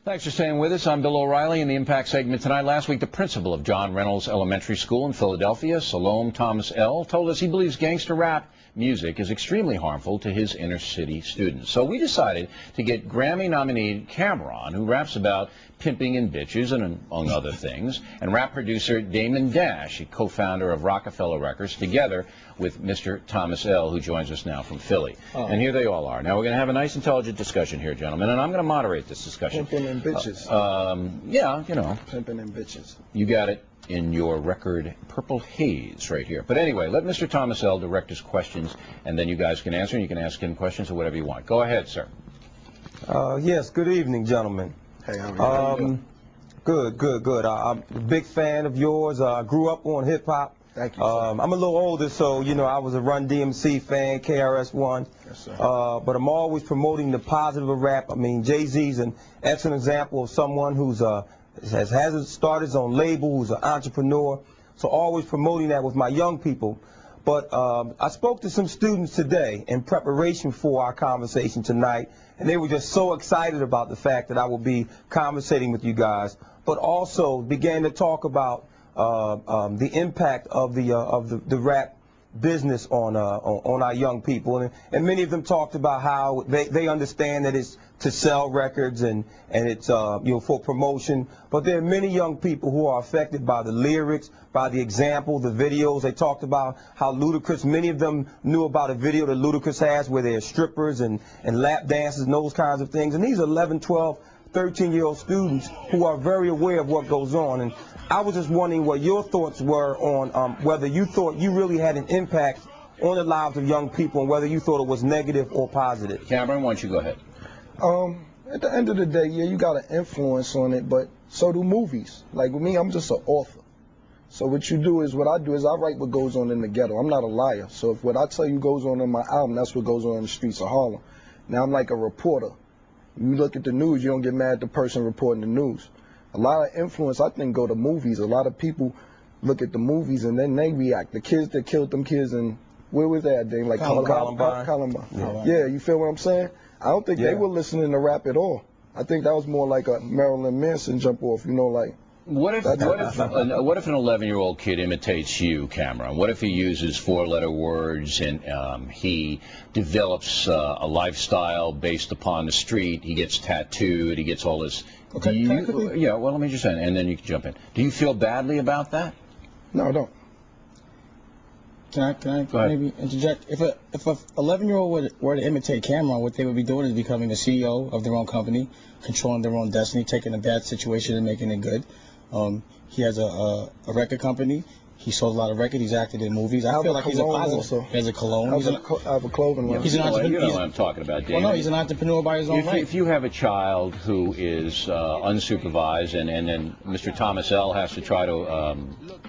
Thanks for staying with us. I'm Bill O'Reilly in the Impact segment tonight. Last week, the principal of John Reynolds Elementary School in Philadelphia, Salome Thomas L., told us he believes gangster rap music is extremely harmful to his inner-city students. So we decided to get Grammy-nominated Camron, who raps about pimping and bitches, and among other things, and rap producer Damon Dash, a co-founder of Rockefeller Records, together with Mr. Thomas L., who joins us now from Philly. And here they all are. Now, we're going to have a nice, intelligent discussion here, gentlemen, and I'm going to moderate this discussion. Pimping and bitches. Yeah, you know. Pimping and bitches. You got it in your record Purple Haze right here. But anyway, let Mr. Thomas L. direct his questions, and then you guys can answer, and you can ask him questions or whatever you want. Go ahead, sir. Yes, good evening, gentlemen. Hey, how are you? Good. I'm a big fan of yours. I grew up on hip-hop. Thank you, I'm a little older, so, you know, I was a Run DMC fan, KRS-One. Yes, sir. But I'm always promoting the positive of rap. I mean, Jay-Z's an excellent example of someone who's has started his own label, who's an entrepreneur. So always promoting that with my young people. But I spoke to some students today in preparation for our conversation tonight, and they were just so excited about the fact that I will be conversating with you guys, but also began to talk about the impact of the rap business on our young people, and many of them talked about how they understand that it's to sell records and it's you know, for promotion, but there are many young people who are affected by the lyrics, by the example, the videos. They talked about how Ludacris, many of them knew about a video that Ludacris has where they're strippers and lap dances and those kinds of things, and these are 11, 12, 13-year-old students who are very aware of what goes on. And I was just wondering what your thoughts were on whether you thought you really had an impact on the lives of young people and whether you thought it was negative or positive. Cameron, why don't you go ahead? At the end of the day, yeah, you got an influence on it, but so do movies. Like with me, I'm just an author. So what I do is I write what goes on in the ghetto. I'm not a liar. So if what I tell you goes on in my album, that's what goes on in the streets of Harlem. Now I'm like a reporter. You look at the news, you don't get mad at the person reporting the news. A lot of influence, I think, go to movies. A lot of people look at the movies and then they react. The kids that killed them kids, and where was that? They like Columbine. Yeah, you feel what I'm saying? I don't think they were listening to rap at all. I think that was more like a Marilyn Manson jump off, you know, like. What if an 11-year-old kid imitates you, Camron? What if he uses four-letter words and he develops a lifestyle based upon the street? He gets tattooed. He gets all this. Okay. Yeah. Well, let me just say, and then you can jump in. Do you feel badly about that? No, I don't. Can I maybe interject? If a 11-year-old were to imitate Camron, what they would be doing is becoming the CEO of their own company, controlling their own destiny, taking a bad situation and making it good. He has a record company. He sold a lot of records. He's acted in movies. I feel like he's a positive. He has a cologne. I have a clothing line. He's an entrepreneur. You know what I'm talking about, David. Well, no, he's an entrepreneur by his own right. If you have a child who is unsupervised and then Mr. Thomas L. has to try to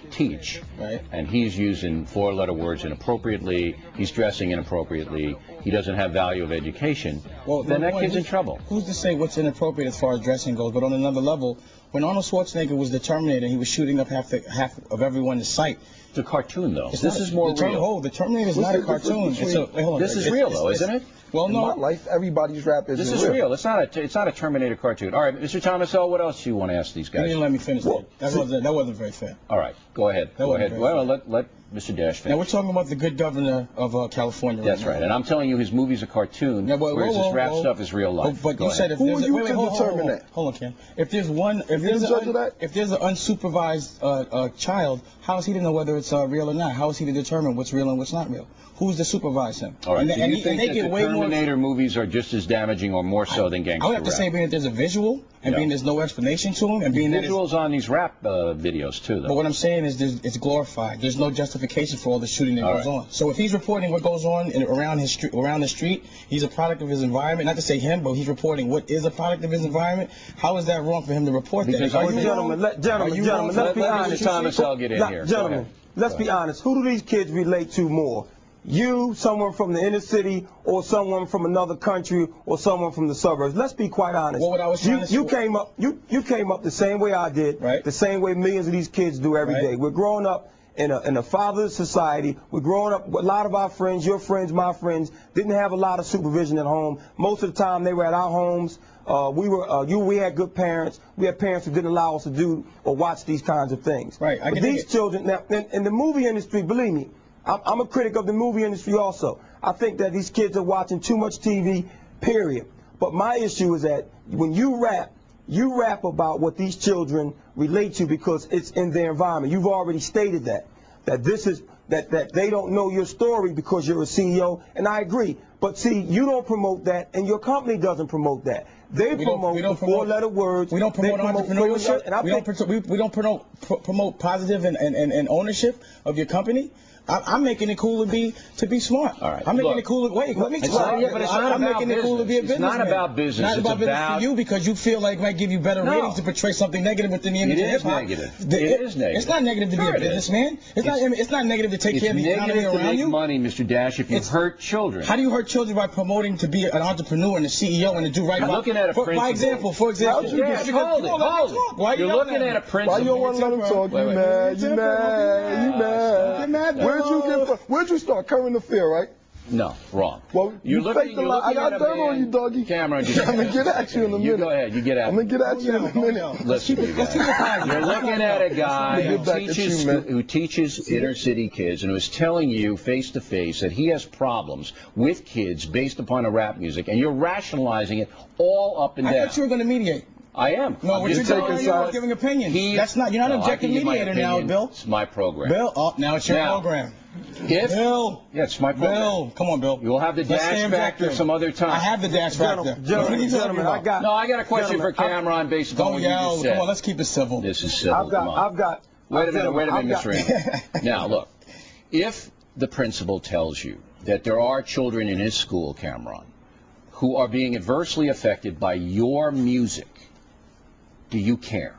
teach, right, and he's using four-letter words inappropriately, he's dressing inappropriately, he doesn't have value of education, well, then that kid's in trouble. Who's to say what's inappropriate as far as dressing goes? But on another level, when Arnold Schwarzenegger was the Terminator, he was shooting up half of everyone in sight. It's a cartoon, though. This is more real. The Terminator is not a cartoon. This is real, though, isn't it? Well, no. In my life, everybody's rap is This is real. It's not a Terminator cartoon. All right, Mr. Thomas L., what else do you want to ask these guys? You didn't let me finish. That wasn't very fair. All right, go ahead. Go ahead. Well, let Mr. Dash finish. Now, we're talking about the good governor of California. That's right. And I'm telling you, his movie's a cartoon, whereas his rap stuff is real life. But you said if there's who are you to determine that? Hold on, Ken. If there's an unsupervised child, how is he to know whether it's real or not? How is he to determine what's real and what's not real? Who's to supervise him? All right. Do you think that the Terminator movies are just as damaging or more so than gangster rap? I would have to say, being that there's a visual, and being there's no explanation to him, and being that visuals on these rap videos too, though. But what I'm saying is, it's glorified. There's no justification for all the shooting that goes on. So if he's reporting what goes on around the street, he's a product of his environment. Not to say him, but he's reporting what is a product of his environment. How is that wrong for him to report that? Gentlemen, let's be honest. Thomas L. get in here. Gentlemen, let's be honest. Who do these kids relate to more? You, someone from the inner city, or someone from another country, or someone from the suburbs? Let's be quite honest. Well, what I was you came up the same way I did, right, the same way millions of these kids do every day. We're growing up in a fatherless society. We're growing up, a lot of our friends, your friends, my friends, didn't have a lot of supervision at home. Most of the time they were at our homes. We had good parents. We had parents who didn't allow us to do or watch these kinds of things. Right. But these children, now, in the movie industry, believe me, I'm a critic of the movie industry also. I think that these kids are watching too much TV, period. But my issue is that when you rap about what these children relate to because it's in their environment. You've already stated that this is that they don't know your story because you're a CEO, and I agree. But see, you don't promote that, and your company doesn't promote that. They promote the four-letter words. We don't promote entrepreneurship. We don't promote positive and ownership of your company. I'm making it cool to be smart. All right. I'm making it cool. Wait, let me try. I'm making it cool to be a businessman. It's not about business. It's not about business for you because you feel like it might give you better ratings to portray something negative within the industry. It is negative. It is negative. It's not negative to be a businessman. It's not negative to take care of the economy around you. It's negative to make money, Mr. Dash, if you hurt children. How do you hurt children by promoting to be an entrepreneur and a CEO and to do right by? Looking at a principle. For example. Hold it. You're looking at a principle. Why you don't want to let him talk? You mad. Where'd you start? Current affair, right? No, wrong. Well, you faked a lot. I got dirt on you, doggy. Camron, I'm going to get at you in a minute. You go ahead. You get at me. I'm going to get at you in a minute. Listen, you guys. You're looking at a guy who teaches inner city kids and who's telling you face to face that he has problems with kids based upon a rap music, and you're rationalizing it all up and down. I thought you were going to mediate. I am. No, what you're doing, you're giving opinions. That's not. You're not an objective mediator now, Bill. It's my program. Bill, now it's your program. Bill, yeah, it's my program. Bill, come on, Bill. You'll have the dash factor some other time. I have the dash factor. Gentlemen, I got a question for Camron based upon what you just said. Come on, let's keep it civil. This is civil. Wait a minute, Mr. Raymond. Now, look, if the principal tells you that there are children in his school, Camron, who are being adversely affected by your music, do you care?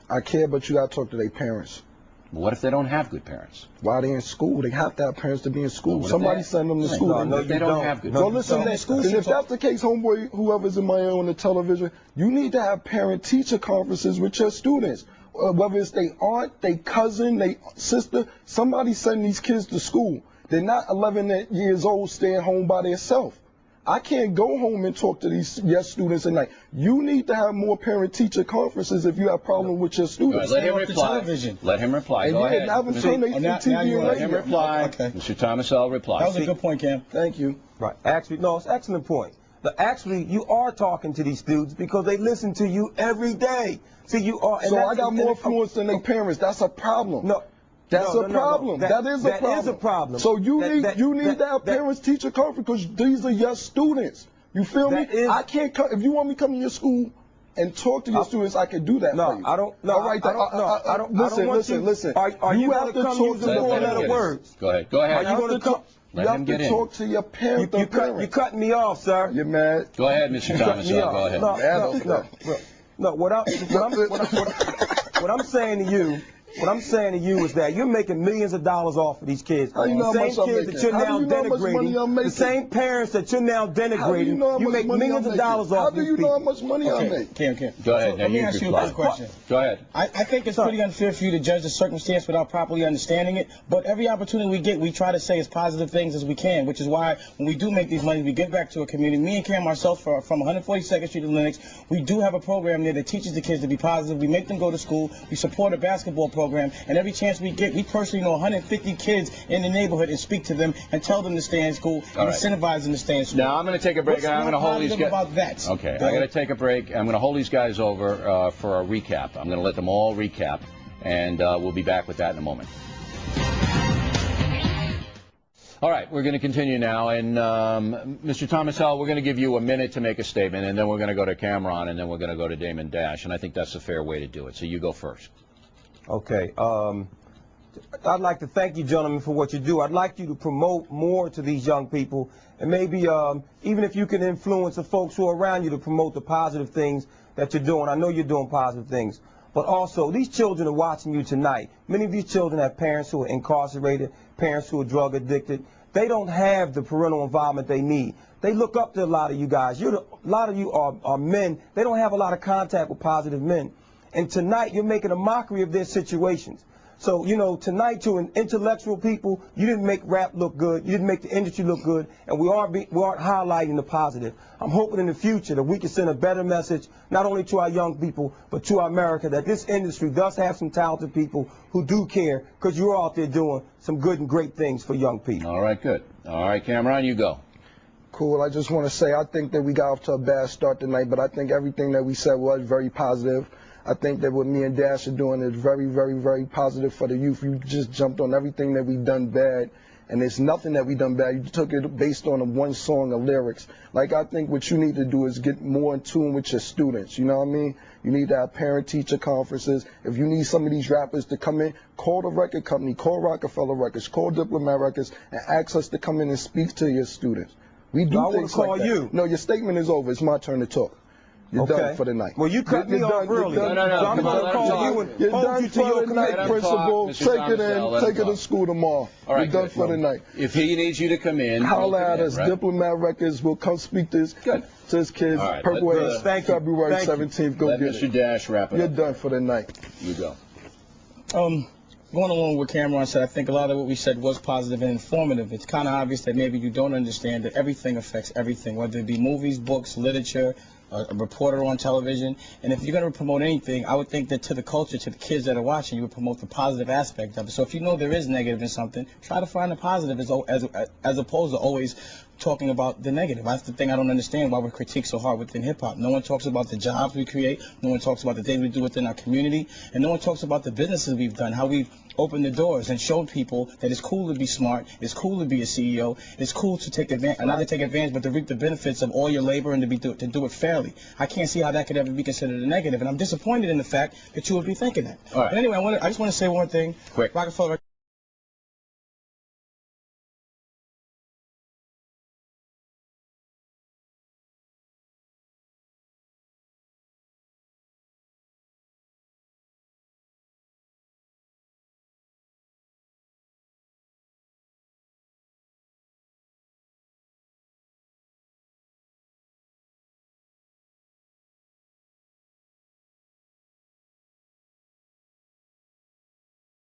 I care, but you got to talk to their parents. What if they don't have good parents? While they're in school, they have to have parents to be in school. Somebody send them to school. No, they don't have good parents. So listen, and if that's the case, homeboy, whoever's in my ear on the television, you need to have parent-teacher conferences with your students. Whether it's their aunt, their cousin, their sister, somebody send these kids to school. They're not 11 years old staying home by themselves. I can't go home and talk to these students at night. You need to have more parent-teacher conferences if you have problems with your students. Right, let him reply. Let him reply. Go ahead. Have them turn their TV and let him reply. Okay. Mr. Thomas L. reply. That was a good point, Cam. Thank you. Right. Actually, no, it's an excellent point. Actually, you are talking to these students because they listen to you every day. See, you are. So I got more influence than their parents. That's a problem. No. That's a problem. That is a problem. So you need to have parents-teacher conference because these are your students. You feel me? I can't come if you want me to come to your school and talk to your students. I can do that. No, for you. I don't. No, all right. I don't. Listen. Are you going to come use the four-letter words? Go ahead. Go ahead. Are you going to come? You have to talk to your parents. You're cutting me off, sir. You're mad. Go ahead, Mr. Thomas. Go ahead. No. What I'm saying to you. What I'm saying to you is that you're making millions of dollars off of these kids. How you know the same same kids that you're now denigrating, the same parents that you're now denigrating, you make millions of dollars off these people. How do you know how much money I make? Cam. Go ahead. Let me ask you a quick question. Go ahead. I think it's pretty unfair for you to judge the circumstance without properly understanding it, but every opportunity we get, we try to say as positive things as we can, which is why when we do make these money, we give back to a community. Me and Cam ourselves from 142nd Street to Lenox, we do have a program there that teaches the kids to be positive. We make them go to school. We support a basketball program, and every chance we get, we personally know 150 kids in the neighborhood and speak to them and tell them to stay in school and incentivize them to stay in school. Now I'm going to take a break. I'm going to hold these guys. About that? Okay, I'm going to take a break. I'm going to hold these guys over for a recap. I'm going to let them all recap, and we'll be back with that in a moment. All right, we're going to continue now, and Mr. Thomas L., we're going to give you a minute to make a statement, and then we're going to go to Camron, and then we're going to go to Damon Dash, and I think that's a fair way to do it. So you go first. Okay. I'd like to thank you, gentlemen, for what you do. I'd like you to promote more to these young people, and maybe even if you can influence the folks who are around you to promote the positive things that you're doing. I know you're doing positive things. But also, these children are watching you tonight. Many of these children have parents who are incarcerated, parents who are drug addicted. They don't have the parental involvement they need. They look up to a lot of you guys. A lot of you are men. They don't have a lot of contact with positive men. And tonight, you're making a mockery of their situations. So, you know, tonight to an intellectual people, you didn't make rap look good, you didn't make the industry look good, and we aren't highlighting the positive. I'm hoping in the future that we can send a better message, not only to our young people, but to America, that this industry does have some talented people who do care, because you're out there doing some good and great things for young people. All right, good. All right, Camron, you go. Cool. I just want to say I think that we got off to a bad start tonight, but I think everything that we said was very positive. I think that what me and Dash are doing is very, very, very positive for the youth. You just jumped on everything that we done bad, and there's nothing that we done bad. You took it based on a one song of lyrics. Like, I think what you need to do is get more in tune with your students. You know what I mean? You need to have parent-teacher conferences. If you need some of these rappers to come in, call the record company, call Rockefeller Records, call Diplomat Records, and ask us to come in and speak to your students. We do things like that. You. No, your statement is over. It's my turn to talk. You're done for the night. Well, you cut me off early. No, so I'm going to call you and hold you to your commitment. Principal, take it to school tomorrow. All right, you're done for the night. If he needs you to come in, holler at us. Right? Diplomat Records will come speak to his kids. Right, February 17th. Go get Mr. Dash wrap it You're up. done for the night. You go. Going along with Camron said, I think a lot of what we said was positive and informative. It's kind of obvious that maybe you don't understand that everything affects everything, whether it be movies, books, literature, a reporter on television. And if you're going to promote anything, I would think that to the culture, to the kids that are watching, you would promote the positive aspect of it. So if you know there is negative in something, try to find the positive as opposed to always talking about the negative. That's the thing I don't understand, why we critique so hard within hip-hop. No one talks about the jobs we create. No one talks about the things we do within our community. And no one talks about the businesses we've done, how we've opened the doors and showed people that it's cool to be smart, it's cool to be a CEO, it's cool to take advantage, not to take advantage, but to reap the benefits of all your labor and to do it fairly. I can't see how that could ever be considered a negative, and I'm disappointed in the fact that you would be thinking that. All right. But anyway, I just want to say one thing. Quick. Rockefeller